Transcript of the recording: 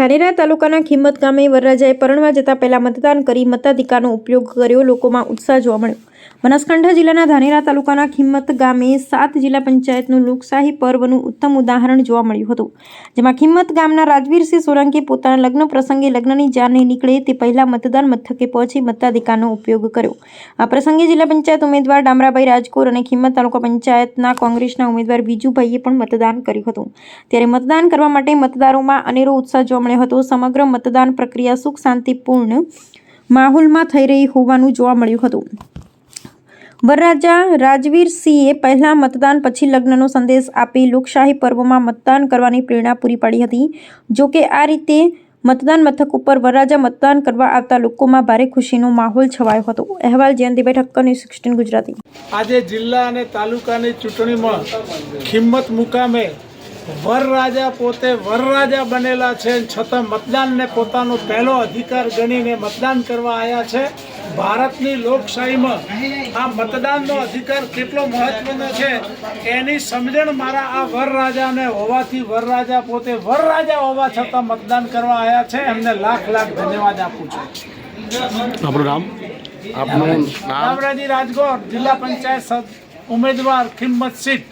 ધાનેરા તાલુકાના ખીમત ગામે વરરાજાએ પરણવા જતા પહેલા મતદાન કરી મતાધિકારનો ઉપયોગ કર્યો. લોકોમાં ઉત્સાહ જોવા મળ્યો. બનાસકાંઠા જિલ્લાના ધાનેરા તાલુકાના ખીમત ગામે 7 જિલ્લા પંચાયતનું લોકશાહી પર્વનું ઉત્તમ ઉદાહરણ જોવા મળ્યું હતું, જેમાં ખીમત ગામના રાજવીરસિંહ સોલંકી પોતાના લગ્ન પ્રસંગે લગ્નની જાન નીકળે તે પહેલા મતદાન મથકે પહોંચી મતાધિકારનો ઉપયોગ કર્યો. આ પ્રસંગે જિલ્લા પંચાયત ઉમેદવાર ડામરાભાઈ રાજકોર અને ખીમત તાલુકા પંચાયતના કોંગ્રેસના ઉમેદવાર બીજુભાઈએ પણ મતદાન કર્યું હતું. ત્યારે મતદાન કરવા માટે મતદારોમાં અનેરો ઉત્સાહ જોવા મળ્યો હતો. સમગ્ર મતદાન પ્રક્રિયા સુખ શાંતિપૂર્ણ માહોલમાં થઈ રહી હોવાનું જોવા મળ્યું હતું. વરરાજા રાજવીરસિંહે પહેલા મતદાન પછી લગ્નનો સંદેશ આપી લોકશાહી પર્વમાં મતદાન કરવાની પ્રેરણા પૂરી પાડી હતી. જોકે આ રીતે મતદાન મથક ઉપર વરરાજા મતદાન કરવા આવતા લોકોમાં ભારે ખુશીનો માહોલ છવાયો હતો. અહેવાલ જયંતિભાઈ ઠક્કર, ન્યૂઝ 16 ગુજરાતી. આજે જિલ્લા અને તાલુકાની ચૂંટણીમાં ખીમત મુકામે વરરાજા પોતે વરરાજા બનેલા છે, છતાં મતદાનને પોતાનો પહેલો અધિકાર ગણીને મતદાન કરવા આવ્યા છે. ભારતની લોકશાહીમાં આ મતદાનનો અધિકાર કેટલો મહત્વનો છે એની સમજણ મારા આ વરરાજાને હોવાથી વરરાજા પોતે વરરાજા હોવા છતાં મતદાન કરવા આવ્યા છે. એમને લાખ લાખ ધન્યવાદ આપું છું. આપણું નામ? ડામરાજી રાજકોર, જિલ્લા પંચાયત ઉમેદવાર ખીમત સીટ.